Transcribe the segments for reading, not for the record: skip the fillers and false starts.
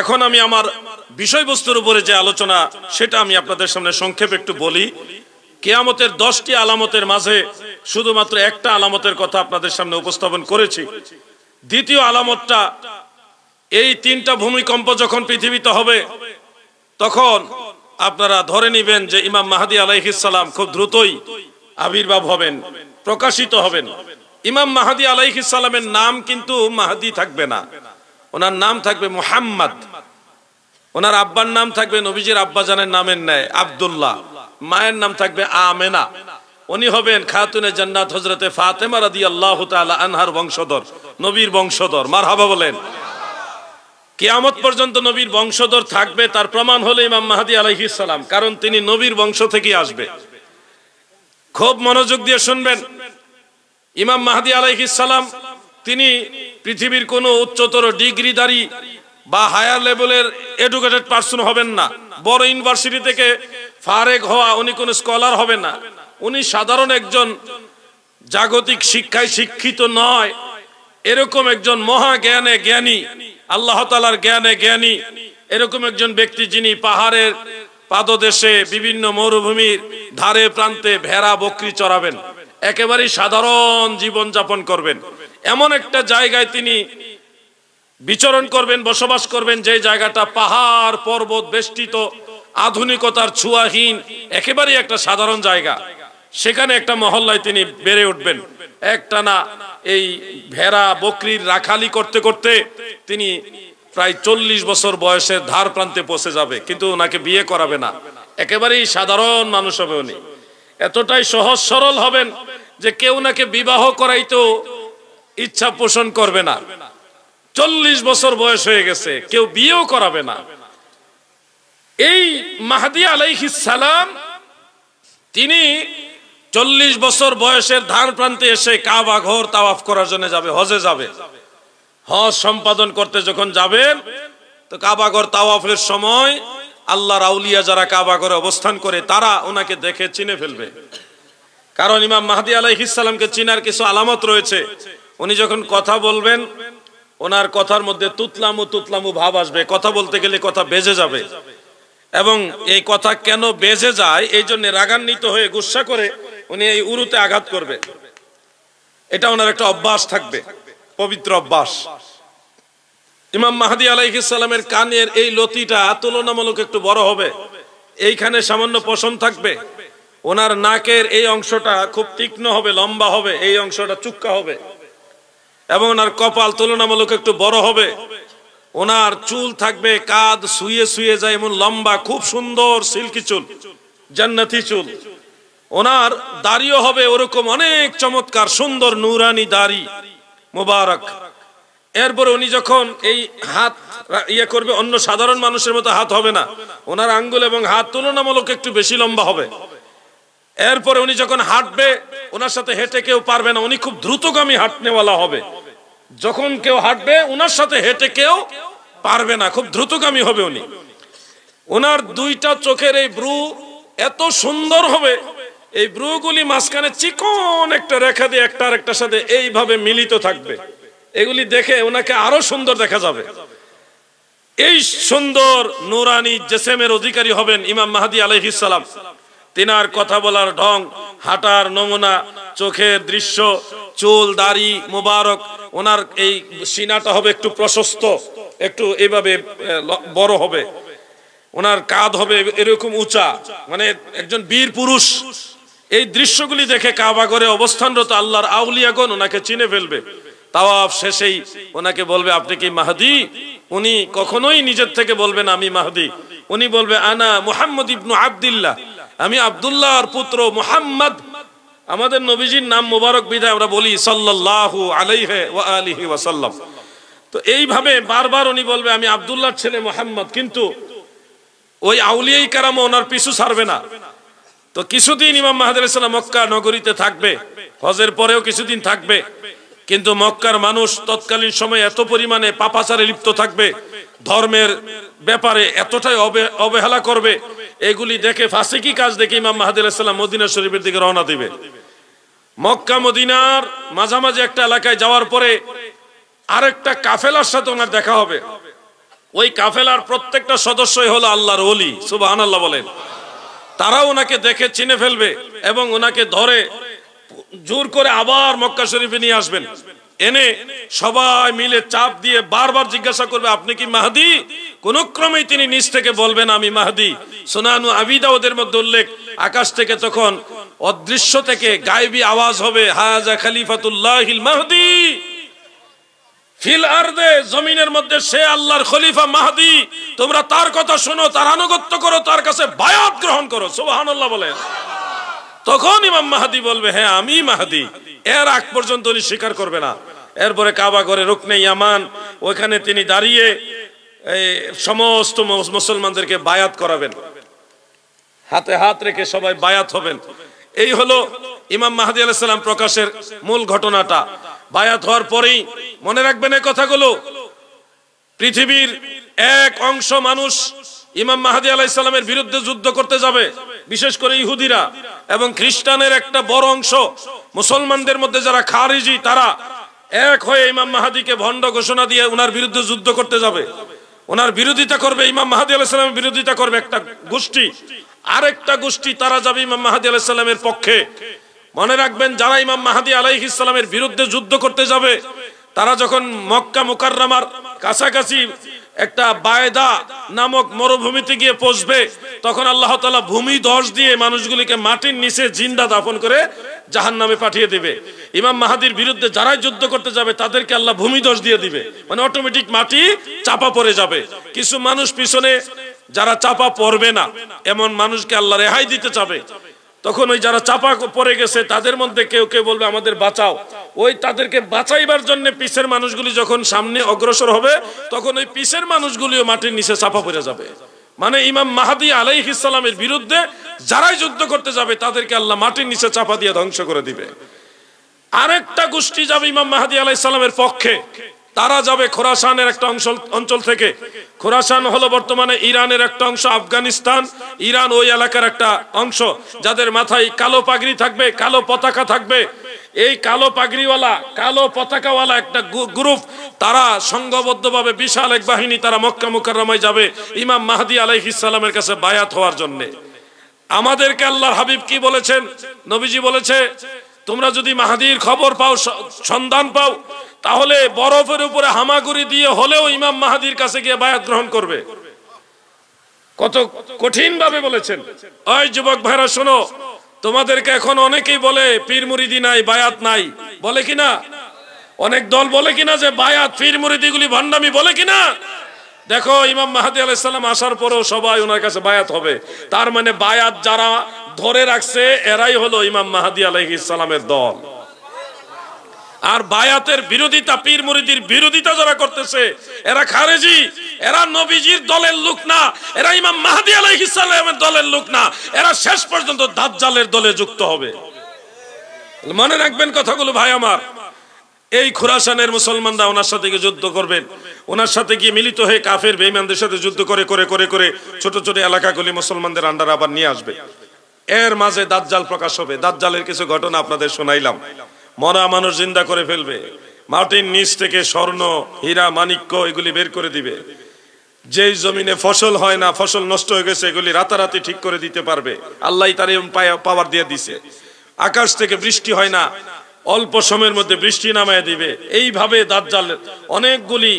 এখন আমি আমার বিষয়বস্তুর উপরে যে আলোচনা সেটা আমি আপনাদের সামনে সংক্ষেপে একটু বলি। কিয়ামতের 10টি আলামতের মাঝে শুধুমাত্র একটা আলামতের কথা আপনাদের সামনে উপস্থাপন করেছি। দ্বিতীয় আলামতটা, এই 3টা ভূমিকম্প যখন পৃথিবীতে হবে তখন আপনারা ধরে নেবেন যে ইমাম মাহদী আলাইহিস সালাম খুব দ্রুতই আবির্ভাব হবেন, প্রকাশিত হবেন। ইমাম মাহদী আলাইহিস সালামের নাম কিন্তু মাহদী থাকবে না, ওনার নাম থাকবে মুহাম্মদ। ওনার আব্বার নাম থাকবে নবীজির আব্বাজানের নামের ন্যায় আব্দুল্লাহ, মায়ের নাম থাকবে আমেনা। উনি হবেন খাতুনে জান্নাত হযরতে ফাতেমা রাদিয়াল্লাহু তাআলা আনহার বংশধর, নবীর বংশধর। মারহাবা বলেন। কিয়ামত পর্যন্ত নবীর বংশধর থাকবে, তার প্রমাণ হলো ইমাম মাহদী আলাইহিস সালাম, কারণ তিনি নবীর বংশ থেকে আসবে। খুব মনোযোগ দিয়ে শুনবেন। ইমাম মাহদী আলাইহিস সালাম তিনি পৃথিবীর কোনো উচ্চতর ডিগ্রিধারী বা হায়ার লেভেলের এডুকেটেড পারসন হবেন না। বড় ইউনিভার্সিটি থেকে ফারেক হওয়া উনি কোনো স্কলার হবেন না। উনি সাধারণ একজন, জাগতিক শিক্ষায় শিক্ষিত নয়, এরকম একজন মহা জ্ঞানে জ্ঞানী, আল্লাহ তাআলার জ্ঞানে জ্ঞানী, এরকম একজন ব্যক্তি যিনি পাহাড়ের পাদদেশে বিভিন্ন মরুভূমির ধারে প্রান্তে ভেড়া বকরি চড়াবেন, একেবারেই সাধারণ জীবন যাপন করবেন। এমন একটা জায়গায় তিনি বিচরণ করবেন, বসবাস করবেন, যে জায়গাটা পাহাড় পর্বত বেষ্টিত, আধুনিকতার ছোঁয়াহীন, একেবারেই একটা সাধারণ জায়গা। সেখানে একটা মহল্লায় তিনি বেড়ে উঠবেন। একটানা এই ভেড়া বকরির রাখালি করতে করতে তিনি প্রায় 40 বছর বয়সের ধার প্রান্তে পৌঁছে যাবে, কিন্তু ওনাকে বিয়ে করাবে না, একেবারেই সাধারণ মানুষ হবে উনি। এতটাই সহজ সরল হবেন যে কেউ ওনাকে বিবাহ করাইতেও ইচ্ছা পোষণ করবে না। 40 বছর বয়স হয়ে গেছে, কেউ বিয়েও করাবে না। এই মাহদী আলাইহিস সালাম তিনি 40 বছর বয়সের ধার প্রান্তে এসে কাবা ঘর তাওয়াফ করার জন্য যাবে, হজে যাবে। হজ সম্পাদন করতে যখন যাবেন তো কাবা ঘর তাওয়াফের সময় আল্লাহর আউলিয়া যারা কাবা ঘরে অবস্থান করে তারা ওনাকে দেখে চিনে ফেলবে। কারণ ইমাম মাহদী আলাইহিস সালামকে চিনার কিছু আলামত রয়েছে। উনি যখন কথা বলবেন ওনার কথার মধ্যে তুতলামু তুতলামু ভাব আসবে, কথা বলতে গেলে কথা বেজে যাবে। এবং এই কথা কেন বেজে যায় এই জন্য রাগান্বিত হয়ে গুসা করে উনি এই উরুতে আঘাত করবে। এটা ওনার একটা অভ্যাস থাকবে, পবিত্র অভ্যাস। ইমাম মাহদী আলাইহিস সালামের কানের এই লতিটা তুলনামূলক একটু বড় হবে, এইখানে সামান্য পশম থাকবে। ওনার নাকের এই অংশটা খুব তীক্ষ্ণ হবে, লম্বা হবে, এই অংশটা চুক্কা হবে। এবং ওনার কপাল তুলনামূলক একটু বড় হবে। ওনার চুল থাকবে কাঁধ শুয়ে শুয়ে যায় এমন লম্বা, খুব সুন্দর সিল্কি চুল, জান্নাতি চুল। ওনার দাড়িও হবে ওরকম অনেক চমৎকার সুন্দর নুরানি দাড়ি মুবারক। এরপর উনি যখন এই হাত ইয়ে করবে, অন্য সাধারণ মানুষের মতো হাত হবে না, ওনার আঙ্গুল এবং হাত তুলনামূলক একটু বেশি লম্বা হবে। এরপরে উনি যখন হাঁটবে ওনার সাথে হেঁটে কেউ পারবে না, উনি খুব দ্রুতগামী হাঁটনেওয়ালা হবে। যখন কেউ হাঁটবে ওনার সাথে হেঁটে কেউ পারবে না, খুব দ্রুতগামী হবে উনি। ওনার 2টা চোখের এই ব্রু এত সুন্দর হবে, এই ব্রুগুলি মাঝখানে চিকন একটা রেখা দিয়ে একটা আরেকটার সাথে এইভাবে মিলিত থাকবে। এগুলি দেখে ওনাকে আরো সুন্দর দেখা যাবে। এই সুন্দর নুরানি জিসমের অধিকারী হবেন ইমাম মাহদী আলাইহিস সালাম। তিনার কথা বলার ঢং, হাঁটার নমুনা, চোখের দৃশ্য, চুল দাড়ি মুবারক, ওনার এই সিনাটা হবে একটু প্রশস্ত, একটু এইভাবে বড় হবে। ওনার কাঁধ হবে এরকম উঁচা, মানে একজন বীর পুরুষ। এই দৃশ্যগুলি দেখে কাবা ঘরে অবস্থানরত আল্লাহর আউলিয়াগণ ওনাকে চিনে ফেলবে। তাওয়াফ শেষেই ওনাকে বলবে আপনি কি মাহদী? উনি কখনোই নিজের থেকে বলবেন আমি মাহদী, উনি বলবে আনা মুহাম্মদ ইবনু আব্দুল্লাহ, আমি আব্দুল্লাহর পুত্র মুহাম্মদ। আমাদের নবীজির নাম মুবারক বিদায় আমরা বলি সাল্লাল্লাহু আলাইহি ওয়া আলিহি ওয়াসাল্লাম। তো এইভাবে বারবার উনি বলবে আমি আব্দুল্লাহর ছেলে মুহাম্মদ। কিন্তু ওই আউলিয়াই কারাম ওনার পিছু ছাড়বে না। তো কিছুদিন ইমাম মাহদী আলাইহিস সালাম মক্কা নগরীতে থাকবে, হজের পরেও কিছুদিন থাকবে। কিন্তু মক্কার মানুষ তৎকালীন সময়ে এত পরিমাণে পাপাচারে লিপ্ত থাকবে, ধর্মের ব্যাপারে এতটাই অবহেলা করবে, এগুলি দেখে ফাসিকি কাজ দেখে ইমাম মাহদী আলাইহিস সালাম মদিনা শরীফের দিকে রওনা দিবে। মক্কা মদিনার মাঝামাঝি একটা এলাকায় যাওয়ার পরে আরেকটা কাফেলার সাথে ওনার দেখা হবে। ওই কাফেলার প্রত্যেকটা সদস্যই হলো আল্লাহর ওলি, সুবহানাল্লাহ বলেন। তারা ওনাকে দেখে চিনে ফেলবে এবং ওনাকে ধরে জোর করে আবার মক্কা শরীফে নিয়ে আসবেন। এনে সবাই মিলে চাপ দিয়ে বারবার জিজ্ঞাসা করবে, আপনি কি মাহদি? কোন ক্রমেই তিনি নিজ থেকে বলবেন আমি মাহদি। সুনানু আবি দাউদের মধ্যে উল্লেখ, আকাশ থেকে তখন অদৃশ্য থেকে গায়েবী আওয়াজ হবে, হাজা খলিফাতুল্লাহিল মাহদি ফিল আরদে, জমিনের মধ্যে সে আল্লাহর খলিফা মাহদি, তোমরা তার কথা শোনো, তার আনুগত্য করো, তার কাছে বায়াত গ্রহণ করো। সুবহানাল্লাহ বলেন। তখন ইমাম মাহদি বলবে, হ্যাঁ আমি মাহদি। এর আগ পর্যন্ত উনি স্বীকার করবে না। এরপরে কাবা ঘরে রুকনে ইয়ামান, ওইখানে তিনি দাঁড়িয়ে সমস্ত মুসলমানদেরকে বায়াত করাবেন, হাতে হাত রেখে সবাই বায়াত হবেন। এই হলো ইমাম মাহদি আলাইহিস সালাম প্রকাশের মূল ঘটনাটা। বায়াত হওয়ার পরেই মনে রাখবেন এই কথাগুলো, পৃথিবীর এক অংশ মানুষ ইমাম মাহদি আলাইহিস সালামের বিরুদ্ধে যুদ্ধ করতে যাবে, বিশেষ করে ইহুদিরা, এবং খ্রিস্টানের একটা বড় অংশ মুসলমানদের মধ্যে যারা খারিজি, তারা এক হয়ে ইমাম মাহদিকে ভণ্ড ঘোষণা দিয়ে ওনার বিরুদ্ধে যুদ্ধ করতে যাবে, ওনার বিরোধিতা করবে, ইমাম মাহদি আলাইহিস সালামের বিরোধিতা করবে একটা গোষ্ঠী। আরেকটা গোষ্ঠী তারা যাবে ইমাম মাহদি আলাইহিস সালামের পক্ষে। মনে রাখবেন, যারা ইমাম মাহদি আলাইহিস সালামের বিরুদ্ধে যুদ্ধ করতে যাবে, তারা যখন মক্কা মুকাররমার কাছাকাছি একটা বায়দা নামক মরুভূমিতে গিয়ে পৌঁছবে, তখন আল্লাহ তাআলা ভূমি ধস দিয়ে মানুষগুলিকে মাটির নিচে জিন্দা দাফন করে জাহান্নামে পাঠিয়ে দিবে। ইমাম মাহদির বিরুদ্ধে যারাই যুদ্ধ করতে যাবে তাদেরকে আল্লাহ ভূমি ধস দিয়ে দিবে, মানে অটোমেটিক মাটি চাপা পড়ে যাবে। কিছু মানুষ পিছনে যারা চাপা পড়বে না এমন মানুষকে আল্লাহ রেহাই দিতে চাবে। তখন ওই যারা চাপা পড়ে গেছে তাদের মধ্যে কেউ কেউ বলবে আমাদের বাঁচাও। ওই তাদেরকে বাঁচাইবার জন্য পিছের মানুষগুলি যখন সামনে অগ্রসর হবে, তখন ওই পিছের মানুষগুলিও মাটির নিচে চাপা পড়ে যাবে। মানে ইমাম মাহদি আলাইহিস সালামের বিরুদ্ধে যারাই যুদ্ধ করতে যাবে তাদেরকে আল্লাহ মাটির নিচে চাপা দিয়ে ধ্বংস করে দিবে। আরেকটা গোষ্ঠী যাবে ইমাম মাহদি আলাইহিস সালামের পক্ষে, তারা যাবে খোরাসানের একটা অঞ্চল থেকে। খোরাসান হলো বর্তমানে ইরানের একটা অংশ, আফগানিস্তান, ইরান ওই এলাকার একটা অংশ, যাদের মাথায় কালো পাগড়ি থাকবে, কালো পতাকা থাকবে। এই কালো পাগড়িওয়ালা, কালো পতাকাওয়ালা একটা গ্রুপ, তারা সংঘবদ্ধভাবে বিশাল এক বাহিনী, তারা মক্কা মুকাররমায় যাবে ইমাম মাহদি আলাইহিস সালামের কাছে বায়াত হওয়ার জন্য। আমাদেরকে আল্লাহর হাবিব কি বলেছেন? নবীজি বলেছে, তোমরা যদি মাহদির খবর পাও, সন্ধান পাও, তাহলে বরফের উপরে হামাগুড়ি দিয়ে হলেও ইমাম মাহদির কাছে গিয়ে বায়াত গ্রহণ করবে। কত কঠিন ভাবে বলেছেন। ওই যুবক ভাইরা শোনো, তোমাদেরকে এখন অনেকেই বলে পীর মুরিদি নাই, বায়াত নাই, বলে কিনা? অনেক দল বলে কিনা যে বায়াত, পীর মুরিদি গুলি ভণ্ডামি, বলে কিনা? দেখো, ইমাম মাহদি আলাইহিস সালাম আসার পরেও সবাই ওনার কাছে বায়াত হবে। তার মানে বায়াত যারা ধরে রাখছে এরাই হলো ইমাম মাহদি আলাইহিস সালামের দল। আর বায়াতের বিরোধিতা, পীর মুরিদির বিরোধিতা যারা করতেছে এরা খারেজি, এরা নবীজির দলের লোক না, এরা ইমাম মাহদি আলাইহিস সালামের দলের লোক না, এরা শেষ পর্যন্ত দাজ্জালের দলে যুক্ত হবে। মনে রাখবেন কথাগুলো ভাই আমার। এই খোরাসানের মুসলমানরা ওনার সাথে গিয়ে যুদ্ধ করবেন, ওনার সাথে গিয়ে মিলিত হয়ে কাফের বেঈমানদের সাথে যুদ্ধ করে করে করে করে ছোট ছোট এলাকাগুলি মুসলমানদের আন্ডারে আবার নিয়ে আসবে। এর মাঝে দাজ্জাল প্রকাশ হবে। দাজ্জালের কিছু ঘটনা আপনাদের শোনাইলাম। মরা মানুষ জিন্দা করে ফেলবে, মাটির নিচ থেকে স্বর্ণ, হীরা, মানিক্য এগুলি বের করে দিবে। যেই জমিনে ফসল হয় না, ফসল নষ্ট হয়ে গেছে, এগুলি রাতারাতি ঠিক করে দিতে পারবে। আল্লাহ তার পাওয়ার দিয়ে দিছে। আকাশ থেকে বৃষ্টি হয় না, অল্প সময়ের মধ্যে বৃষ্টি নামায় দিবে। এইভাবে দাজ্জাল অনেকগুলি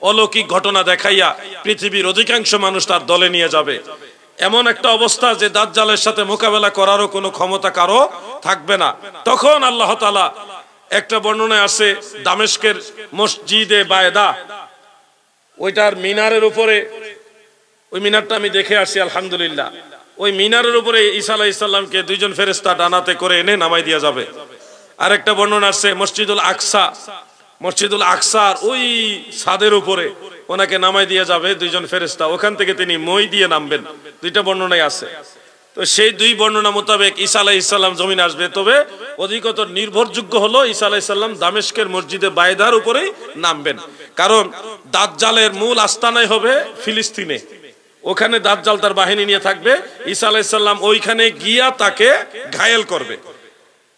অলৌকিক ঘটনা দেখাইয়া পৃথিবীর অধিকাংশ মানুষ তার দলে নিয়ে যাবে। এমন একটা অবস্থা যে দাজ্জালের সাথে মোকাবেলা করারও কোনো ক্ষমতা কারো থাকবে না। তখন আল্লাহ তাআলা, একটা বর্ণনায় আছে, দামেস্কের মসজিদে বায়দা, ওইটার মিনারের উপরে, ওই মিনারটা আমি দেখে আসছি আলহামদুলিল্লাহ, ওই মিনারের উপরে ঈসা আলাইহিস সালামকে দুইজন ফেরেশতা ডানাতে করে এনে নামাই দিয়া যাবে। আরেকটা বর্ণনা আছে মসজিদুল আকসা, মসজিদুল আকসার ওই ছাদের উপরে ওনাকে নামাই দিয়ে যাবে দুইজন ফেরেশতা, ওখান থেকে তিনি মই দিয়ে নামবেন। দুইটা বর্ণনাই আছে। তো সেই দুই বর্ণনা মোতাবেক ঈসা আলাইহিস সালাম জমিনে আসবে। তবে অধিকতর নির্ভরযোগ্য হলো ঈসা আলাইহিস সালাম দামেস্কের মসজিদে বায়দার উপরেই নামবেন, কারণ দাজ্জালের মূল আস্তানাই হবে ফিলিস্তিনে। ওখানে দাজ্জাল তার বাহিনী নিয়ে থাকবে, ঈসা আলাইহিস সালাম ওইখানে গিয়া তাকে ঘায়েল করবে।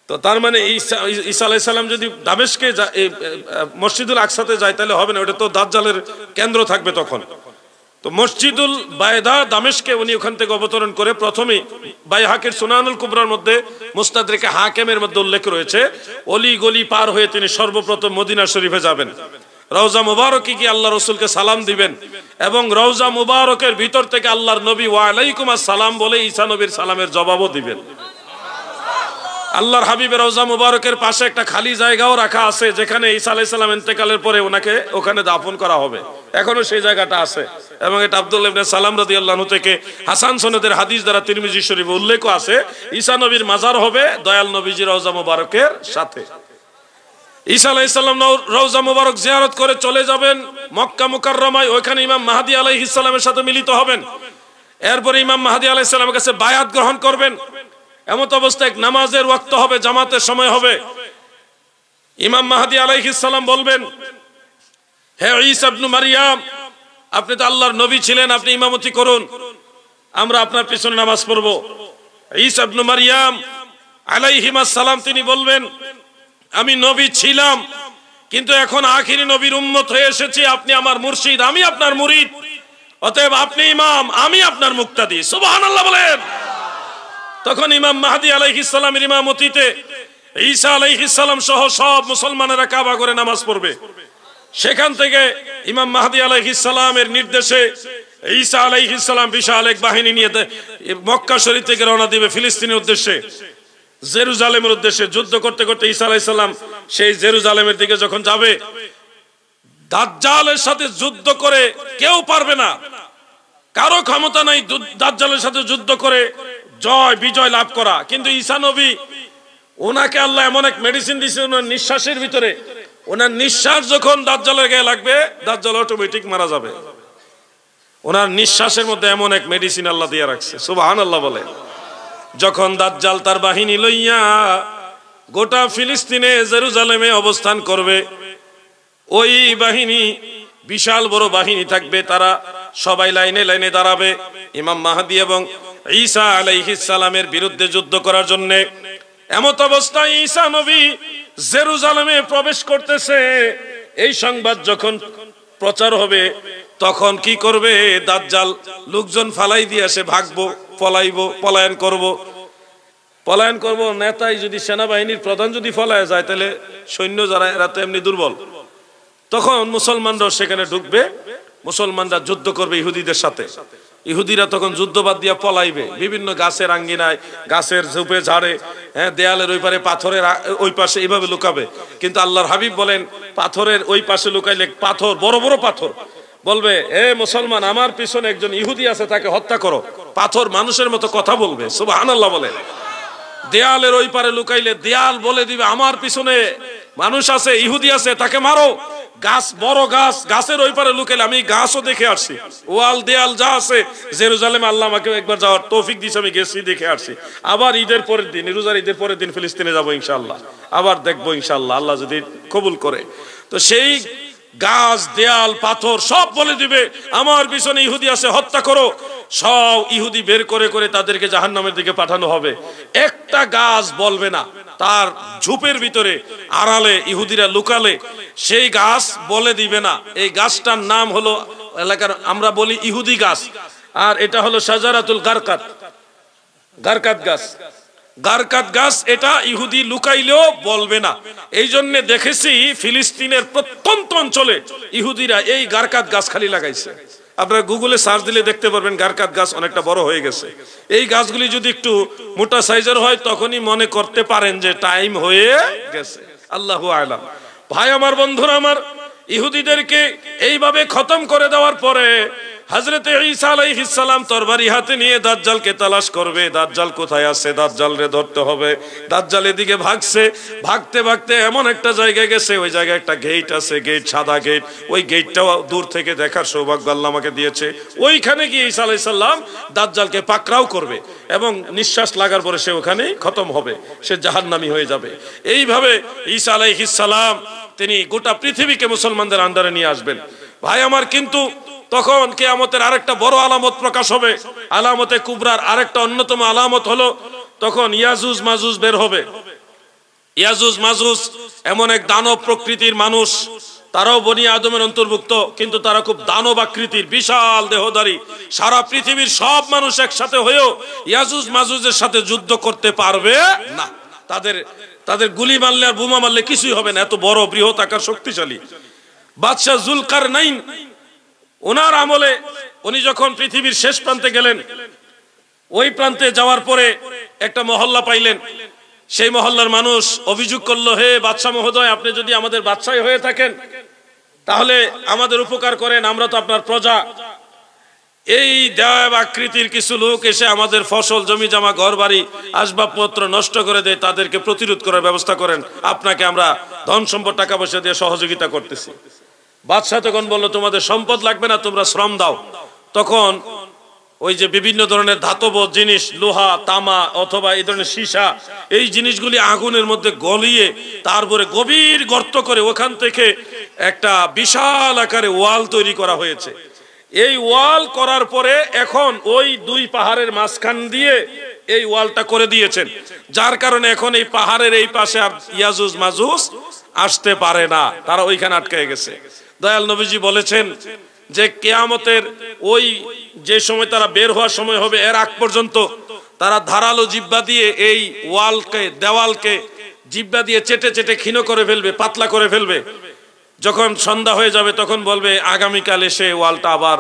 তো তার মানে ঈসা আলাইহিস সালাম যদি দামেস্কে মসজিদুল আকসাতে যায় তাহলে হবে না, ওটা তো দাজ্জালের কেন্দ্র থাকবে তখন। তো মসজিদুল বায়দা দামেস্কে উনি ওখান থেকে অবতরণ করে প্রথমে বাইহাকির সুনানুল কুবরার মধ্যে মুস্তাদরিকে হাকিমের মধ্যে উল্লেখ রয়েছে অলি গলি পার হয়ে তিনি সর্বপ্রথম মদিনা শরীফে যাবেন, রওজা মুবারকে গিয়ে আল্লাহ রাসূলকে সালাম দিবেন এবং রওজা মুবারকের ভিতর থেকে আল্লাহর নবী ওয়া আলাইকুম আসসালাম বলে ঈসা নবীর সালামের জবাবও দিবেন। আল্লাহর হাবিবের রওজা মুবারকের পাশে একটা খালি জায়গাও রাখা আছে যেখানে ঈসা আলাইহিস সালাম ইন্তেকালের পরে ওনাকে ওখানে দাফন করা হবে, এখনো সেই জায়গাটা আছে এবং এটা আব্দুল্লাহ ইবনে সালাম রাদিয়াল্লাহু আনহু থেকে হাসান সনদের হাদিস দ্বারা তিরমিজি শরীফে উল্লেখ আছে ঈসা নবীর মাজার হবে দয়াল নবীজির রওজা মুবারকের সাথে। ঈসা আলাইহিস সালাম রওজা মুবারক জিয়ারত করে চলে যাবেন মক্কা মুকাররমায়, ওইখানে ইমাম মাহদী আলাইহিস সালামের সাথে মিলিত হবেন। এরপর ইমাম মাহদী আলাইহিস সালামের কাছে বায়াত গ্রহণ করবেন। এমত অবস্থায় নামাজের ওয়াক্ত হবে, জামাতের সময় হবে। ইমাম মাহদী আলাইহিস সালাম বলবেন, হে ঈসা ইবনে মারইয়াম, আপনি তো আল্লাহর নবী ছিলেন, আপনি ইমামতি করুন, আমরা আপনার পিছনে নামাজ পড়ব। ঈসা ইবনে মারইয়াম আলাইহিস সালাম তিনি বলবেন, আমি নবী ছিলাম কিন্তু এখন আখিরি নবীর উম্মত হয়ে এসেছি, আপনি আমার মুর্শিদ, আমি আপনার মুরিদ, অতএব আপনি ইমাম, আমি আপনার মুক্তাদি। সুবহানাল্লাহ বলেন। তখন ইমাম মাহদী আলাইহিস সালামের ইমামতিতে ঈসা আলাইহিস সালাম সহ সব মুসলমানেরা কাবা করে নামাজ পড়বে। সেখান থেকে ইমাম মাহদী আলাইহিস সালামের নির্দেশে ঈসা আলাইহিস সালাম বিশাল এক বাহিনী নিয়ে মক্কা শরীফ থেকে রওনা দিবে ফিলিস্তিনের উদ্দেশ্যে, জেরুজালেমের উদ্দেশ্যে। যুদ্ধ করতে করতে ঈসা আলাইহিস সালাম সেই জেরুজালেমের দিকে যখন যাবে, দাজ্জালের সাথে যুদ্ধ করে কেউ পারবে না, কারো ক্ষমতা নাই দাজ্জালের সাথে যুদ্ধ করে জয় বিজয় লাভ করা। কিন্তু ঈসা নবী, ওনাকে আল্লাহ এমন এক মেডিসিন দিয়েছে ওনার নিঃশ্বাসের ভিতরে, ওনার নিঃশ্বাস যখন দাজ্জালের গায়ে লাগবে দাজ্জাল অটোমেটিক মারা যাবে। ওনার নিঃশ্বাসের মধ্যে এমন এক মেডিসিন আল্লাহ দিয়ে রাখছে। সুবহানাল্লাহ বলে। যখন দাজ্জাল তার বাহিনী লইয়া গোটা ফিলিস্তিনে জেরুজালেমে অবস্থান করবে, ওই বাহিনী বিশাল বড় বাহিনী থাকবে, তারা সবাই লাইনে লাইনে দাঁড়াবে ইমাম মাহদী এবং ঈসা আলাইহিস সালামের বিরুদ্ধে যুদ্ধ করার জন্য। এমত অবস্থায় ঈসা নবী জেরুজালেমে প্রবেশ করতেছে, এই সংবাদ যখন প্রচার হবে তখন কি করবে দাজ্জাল? লোকজন ফালাই দিয়ে আসে, ভাগবো, পলাইবো, পলায়ন করব। নেতাই যদি সেনাবাহিনীর প্রধান যদি পলায় যায় তাহলে সৈন্য যারা এরা তো এমনি দুর্বল, তখন মুসলমানরা সেখানে ঢুকবে, মুসলমানরা যুদ্ধ করবে ইহুদিদের সাথে। ইহুদিরা তখন যুদ্ধ বাদ দিয়া পলাইবে বিভিন্ন গাছের আঙ্গিনায়, গাছের ঝোপে ঝাড়ে, দেয়ালের ওই পারে, পাথরের ওই পাশে, এইভাবে লুকাবে। কিন্তু আল্লাহর হাবিব বলেন, পাথরের ওই পাশে লুকাইলে পাথর, বড় বড় পাথর, বলবে এ মুসলমান, আমার পিছনে একজন ইহুদি আছে, তাকে হত্যা করো। পাথর মানুষের মতো কথা বলবে। সুবহানাল্লাহ বলে। দেয়ালের ওই পারে লুকাইলে দেয়াল বলে দিবে, আমার পিছনে মানুষ আছে, ইহুদি আছে, তাকে মারো। গাছ, বড় গাছ, গাছের ওই পারে লুকাইলে, আমি গাছও দেখে আসছি, ওয়াল দেয়াল যা আছে জেরুজালেমে, আল্লাহ আমাকে একবার যাওয়ার তৌফিক দিয়েছে, আমি গেছি, দেখে আসছি। আবার ঈদের পরের দিন, রোজার ঈদের পরের দিন ফিলিস্তিনে যাবো ইনশাআল্লাহ, আবার দেখবো ইনশাআল্লাহ, আল্লাহ যদি কবুল করে। তো সেই গাছ, দেয়াল, পাথর সব বলে দিবে আমার পিছনে ইহুদি আছে, হত্যা করো। সব ইহুদি বের করে করে তাদেরকে জাহান্নামের দিকে পাঠানো হবে। একটা গাছ বলবে না, তার ঝোপের ভিতরে আড়ালে ইহুদিরা লুকালে সেই গাছ বলে দিবে না। এই গাছটার নাম হলো, এলাকার আমরা বলি ইহুদি গাছ, আর এটা হলো শাজারাতুল গারকাত, গারকাত গাছ। গারকাত গাছ এটা ইহুদি লুকাইলেও বলবে না। এই জন্য দেখেছি ফিলিস্তিনের প্রত্যন্ত অঞ্চলে ইহুদিরা এই গারকাত গাছ খালি লাগাইছে। আপনারা গুগলে সার্চ দিলে দেখতে পারবেন গারকাত গাছ অনেকটা বড় হয়ে গেছে। এই গাছগুলি যদি একটু মোটা সাইজের হয় তখনই মনে করতে পারেন যে টাইম হয়ে গেছে। আল্লাহু আ'লাম। ভাই আমার, বন্ধুরা আমার, ইহুদিদেরকে এইভাবে খতম করে দেওয়ার পরে হযরতে ঈসা আলাইহিস সালাম তরবারি হাতে নিয়ে দাজ্জালকে তালাশ করবে। দাজ্জাল কোথায় আছে? দাজ্জালরে ধরতে হবে। দাজ্জাল এদিকে ভাগছে, ভাগতে ভাগতে এমন একটা জায়গায় গেছে, ওই জায়গায় একটা গেট আছে, গেট, সাদা গেট। ওই গেটটাও দূর থেকে দেখার সৌভাগ্য আল্লাহ আমাকে দিয়েছে। ওইখানে গিয়ে ঈসা আলাইহিস সালাম দাজ্জালকে পাকড়াও করবে এবং নিঃশ্বাস লাগার পরে সে ওখানেই খতম হবে, সে জাহান্নামী হয়ে যাবে। এইভাবে ঈসা আলাইহিস সালাম তিনি গোটা পৃথিবীকে মুসলমানদের আন্ডারে নিয়ে আসবেন। ভাই আমার, কিন্তু তখন কিয়ামতের আরেকটা বড় আলামত প্রকাশ হবে। আলামতে কুবরার আরেকটা অন্যতম আলামত হলো তখন ইয়াজুজ মাজুজ বের হবে। ইয়াজুজ মাজুজ এমন এক দানব প্রকৃতির মানুষ, তারাও বনি আদমের অন্তর্ভুক্ত, কিন্তু তারা খুব দানব আকৃতির, বিশাল দেহধারী। সারা পৃথিবীর সব মানুষ একসাথে হয়েও ইয়াজুজ মাজুজের সাথে যুদ্ধ করতে পারবে না। তাদের গুলি মারলে আর বোমা মারলে কিছুই হবে না, এত বড় বৃহৎ আকার, শক্তিশালী। বাদশাহ জুলকারনাইন, ওনার আমলে উনি যখন পৃথিবীর শেষ প্রান্তে গেলেন, ওই প্রান্তে যাওয়ার পরে একটা মহল্লা পাইলেন। সেই মহল্লার মানুষ অভিযোগ করলো, হে বাদশাহ মহোদয়, আপনি যদি আমাদের বাদশাহ হয়ে থাকেন তাহলে আমাদের উপকার করেন, আমরা তো আপনার প্রজা। এই দেব আকৃতির কিছু লোক এসে আমাদের ফসল, জমি জমা, ঘর বাড়ি, আসবাবপত্র নষ্ট করে দেয়, তাদেরকে প্রতিরোধ করার ব্যবস্থা করেন, আপনাকে আমরা ধন সম্পদ, টাকা পয়সা দিয়ে সহযোগিতা করতেছি। বাদশাহ তখন বললো, তোমাদের সম্পদ লাগবে না, তোমরা শ্রম দাও। তখন ওই যে বিভিন্ন ধরনের ধাতব জিনিস, লোহা, তামা অথবা এই ধরনের সীসা, এই জিনিসগুলি আগুনের মধ্যে গলিয়ে তারপরে গভীর গর্ত করে ওখান থেকে একটা বিশাল আকারে ওয়াল তৈরি করা হয়েছে। এই ওয়াল করার পরে এখন ওই দুই পাহাড়ের মাঝখান দিয়ে এই ওয়ালটা করে দিয়েছেন, যার কারণে এখন এই পাহাড়ের এই পাশে আর ইয়াজুজ মাজুজ আসতে পারে না, তারা ওইখানে আটকে গেছে। দয়াল নবীজি বলেছেন যে কিয়ামতের ওই যে সময় তারা বের হওয়ার সময় হবে, এর আগ পর্যন্ত তারা ধারালো জিহ্বা দিয়ে এই ওয়ালকে, দেওয়ালকে জিহ্বা দিয়ে চেটে চেটে ক্ষীণ করে ফেলবে, পাতলা করে ফেলবে। যখন সন্ধ্যা হয়ে যাবে তখন বলবে আগামীকাল এসে ওয়ালটা আবার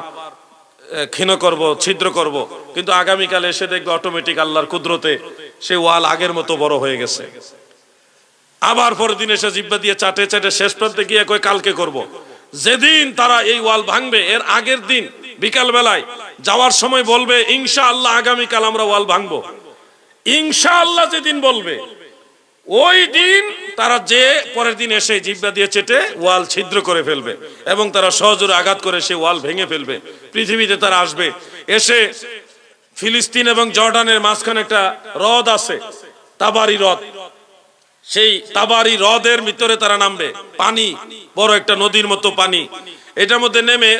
ক্ষীণ করব, ছিদ্র করব, কিন্তু আগামীকাল এসে দেখবে অটোমেটিক আল্লাহর কুদরতে সেই ওয়াল আগের মতো বড় হয়ে গেছে। আবার পরের দিন এসে জিহ্বা দিয়ে চাটে চাটে শেষ প্রান্তে গিয়ে কই কালকে করব। যেদিন তারা এই ওয়াল ভাঙবে, এর আগের দিন বিকাল বেলায় যাওয়ার সময় বলবে, ইনশাআল্লাহ আগামীকাল আমরা ওয়াল ভাঙবো। ইনশাআল্লাহ যেদিন বলবে ওই দিন তারা যে পরের দিন এসে জিহ্বা দিয়ে চেটে ওয়াল ছিদ্র করে ফেলবে এবং তারা সহজরে আঘাত করে সেই ওয়াল ভেঙে ফেলবে। পৃথিবীতে তারা আসবে, এসে ফিলিস্তিন এবং জর্ডানের মাঝখানে একটা হ্রদ আছে, তাবারি হ্রদ। সেই তাবারি হ্রদের ভিতরে তারা নামবে, পানি, বড় একটা নদীর মতো পানি। এটার মধ্যে নেমে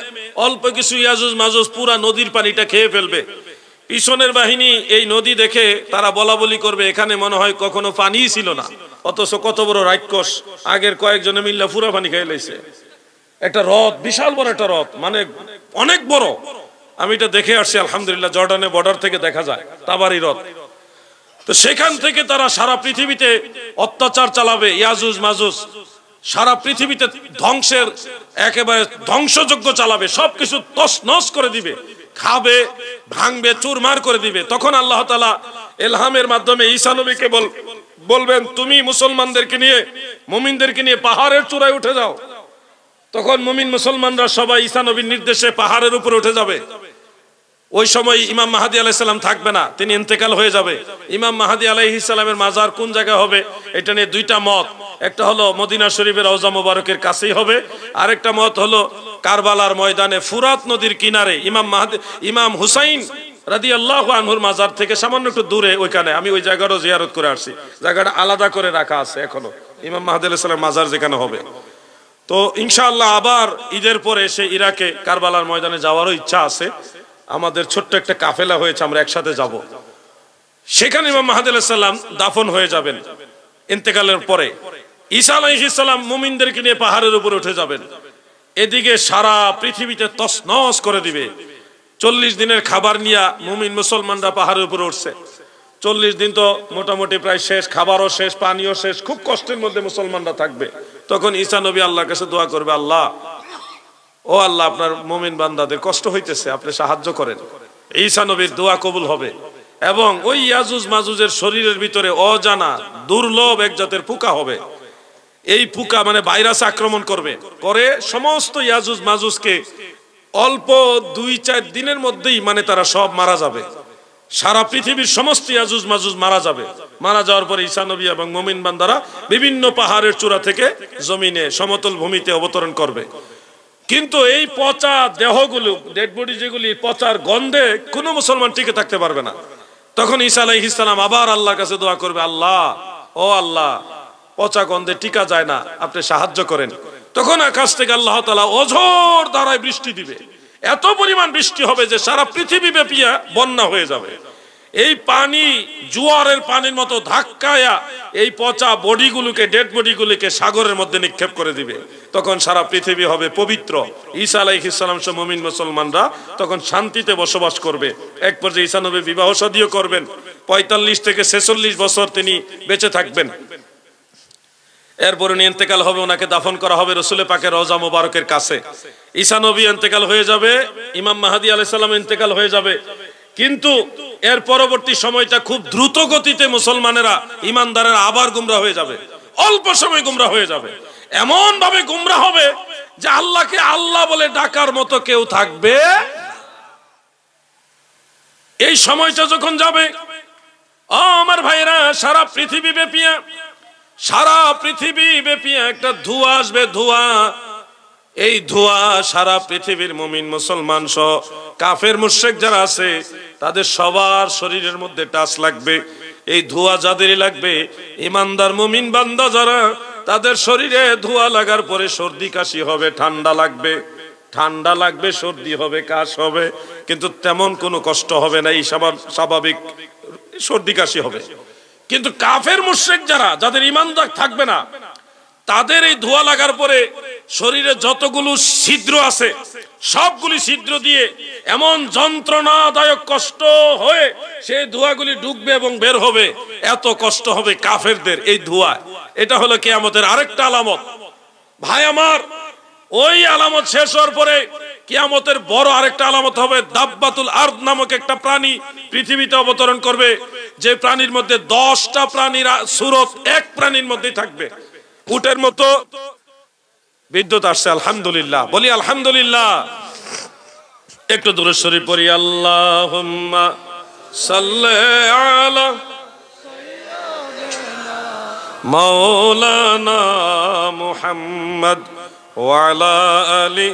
অল্প কিছু ইয়াজুজ মাজুজ পুরা নদীর পানিটা খেয়ে ফেলবে। পিছনের বাহিনী এই নদী দেখে তারা বলা বলি করবে, এখানে মনে হয় কখনো পানিই ছিল না, অথচ কত বড় রাক্ষস, আগের কয়েকজনে মিল্লা পুরা পানি খেয়ে লাইছে। একটা হ্রদ, বিশাল বড় একটা হ্রদ, মানে অনেক বড়। আমি এটা দেখে আসছি, আলহামদুলিল্লাহ, জর্ডানের বর্ডার থেকে দেখা যায় তাবারি হ্রদ। তো সেখান থেকে তারা সারা পৃথিবীতে অত্যাচার চালাবে, ইয়াজুজ মাজুজ সারা পৃথিবীতে ধ্বংসের, একেবারে ধ্বংসযজ্ঞ চালাবে, সবকিছু তছনছ করে দিবে, খাবে, ভাঙবে, চুরমার করে দিবে। তখন আল্লাহ তাআলা ইলহামের মাধ্যমে ঈসা নবীকে বলবেন, তুমি মুসলমানদেরকে নিয়ে, মুমিনদেরকে নিয়ে পাহাড়ের চূড়ায় উঠে যাও। তখন মুমিন মুসলমানরা সবাই ঈসা নবীর নির্দেশে পাহাড়ের উপরে উঠে যাবে। ওই সময় ইমাম মাহদী আলাইহিস সালাম থাকবে না, তিনি ইন্তেকাল হয়ে যাবে। ইমাম মাহদী আলাইহিস সালামের মাজার কোন জায়গায় হবে এটা নিয়ে দুইটা মত। একটা হলো মদিনা শরীফের রওজা মুবারকের কাছেই হবে, আরেকটা মত হলো কারবালার ময়দানে ফুরাত নদীর কিনারে ইমাম হুসাইন রাদিয়াল্লাহু আনহুর মাজার থেকে সামান্য একটু দূরে, ওইখানে আমি ওই জায়গাটাও জিয়ারত করে আসছি। জায়গাটা আলাদা করে রাখা আছে এখনো, ইমাম মাহদী আলাইহিস সালামের মাজার যেখানে হবে। তো ইনশাআল্লাহ আবার ঈদের পরে সে ইরাকে কারবালার ময়দানে যাওয়ারও ইচ্ছা আছে। আমাদের ছোট্ট একটা কাফেলা হয়েছে, আমরা একসাথে যাব। সেখানে ইমাম মাহদী আলাইহিস সালাম দাফন হয়ে যাবেন ইন্তেকালের পরে। ঈসা আলাইহিস সালাম মুমিনদেরকে নিয়ে পাহাড়ের উপরে উঠে যাবেন। এদিকে সারা পৃথিবীতে তছনছ করে দিবে। 40 দিনের খাবার নিয়ে মুমিন মুসলমানরা পাহাড়ের উপরে উঠছে। 40 দিন তো মোটামুটি প্রায় শেষ, খাবারও শেষ, পানিও শেষ, খুব কষ্টের মধ্যে মুসলমানরা থাকবে। তখন ঈসা নবী আল্লাহর কাছে দোয়া করবে, আল্লাহ, ও আল্লাহ, আপনার মুমিন বান্দাদের কষ্ট হইতেছে, আপনি সাহায্য করেন। ঈসা নবীর দোয়া কবুল হবে এবং ওই ইয়াজুজ মাজুজের শরীরের ভিতরে অজানা দুর্লভ এক জাতের পোকা হবে। এই পোকা মানে ভাইরাস আক্রমণ করবে, করে সমস্ত ইয়াজুজ মাজুজকে অল্প 2-4 দিনের মধ্যেই মানে তারা সব মারা যাবে। সারা পৃথিবীর সমস্ত ইয়াজুজ মাজুজ মারা যাবে। মারা যাওয়ার পরে ঈসা নবী এবং মুমিন বান্দারা বিভিন্ন পাহাড়ের চূড়া থেকে জমিনে, সমতল ভূমিতে অবতরণ করবে। কিন্তু এই পচা দেহগুলো, ডেড বডি যেগুলি, পচার গন্ধে কোনো মুসলমান টিকে থাকতে পারবে না। তখন ঈসা আলাইহিস সালাম আবার আল্লাহর কাছে দোয়া করবে, আল্লাহ, ও আল্লাহ, পচা গন্ধে টিকা যায় না, আপনি সাহায্য করেন। তখন আকাশ থেকে আল্লাহ তাআলা অঝোর ধারায় বৃষ্টি দিবে। এত পরিমাণ বৃষ্টি হবে যে সারা পৃথিবী ব্যাপী বন্যা হয়ে যাবে। এই পানি জোয়ারের পানির মতো ধাক্কায়া এই পচা বডিগুলোকে, ডেড বডিগুলোকে সাগরের মধ্যে নিক্ষেপ করে দিবে। তখন সারা পৃথিবী হবে পবিত্র। ঈসা আলাইহিস সালাম সহ মুমিন মুসলমানরা তখন শান্তিতে বসবাস করবে। এক পর্যায়ে ঈসা নবী বিবাহ শাদীও করবেন। ৪৫ থেকে ৪৬ বছর তিনি বেঁচে থাকবেন। এরপরে উনি ইন্তেকাল হবে, ওনাকে দাফন করা হবে রাসূল পাকের রওজা মোবারকের কাছে। ঈসা নবী ইন্তেকাল হয়ে যাবে, ইমাম মাহদী আলাইহিস সালাম ইন্তেকাল হয়ে যাবে। কিন্তু এর পরবর্তী সময়টা খুব দ্রুত গতিতে মুসলমানেরা, ইমানদারেরা আবার গুমরা হয়ে যাবে, অল্প সময় গুমরা হয়ে যাবে। এমন ভাবে গুমরা হবে যে আল্লাহকে আল্লাহ বলে ডাকার মতো কেউ থাকবে। এই সময়টা যখন যাবে, আমার ভাইরা, সারা পৃথিবী ব্যাপী একটা ধোঁয়া আসবে, ধোঁয়া। এই ধোঁয়া সারা পৃথিবীর মুমিন মুসলমান সহ কাফের মুশরিক যারা আছে তাদের সবার শরীরের মধ্যে টাচ লাগবে। এই ধোঁয়া যাদেরই লাগবে, ইমানদার মুমিন বান্দা যারা, তাদের শরীরে ধোঁয়া লাগার পরে সর্দি কাশি হবে, ঠান্ডা লাগবে, সর্দি হবে, কাশ হবে, কিন্তু তেমন কোনো কষ্ট হবে না, এই স্বাভাবিক সর্দি কাশি হবে। কিন্তু কাফের মুশরিক যারা, যাদের ঈমানদার থাকবে না, তাদের এই ধোঁয়া লাগার পরে শরীরে যতগুলো ছিদ্র আছে সবগুলি ছিদ্র দিয়ে এমন যন্ত্রণাদায়ক কষ্ট হয়ে সেই ধোঁয়াগুলি ঢুকবে এবং বের হবে। এত কষ্ট হবে কাফেরদের এই ধোঁয়া। এটা হলো কিয়ামতের আরেকটা আলামত। ভাই আমার, ওই আলামত শেষ হওয়ার পরে কিয়ামতের বড় আরেকটা আলামত হবে। দাব্বাতুল আরদ নামক একটা প্রাণী পৃথিবীতে অবতরণ করবে, যে প্রাণীর মধ্যে 10টা প্রাণীর সুরত এক প্রাণীর মধ্যেই থাকবে। উটের মতো বিদ্যুৎ আসছে, আলহামদুলিল্লাহ, বলি আলহামদুলিল্লাহ। একটু দরুদ শরীফ পড়ি। আল্লাহুম্মা সাল্লি আলা মাওলানা মুহাম্মদ ওয়া আলা আলি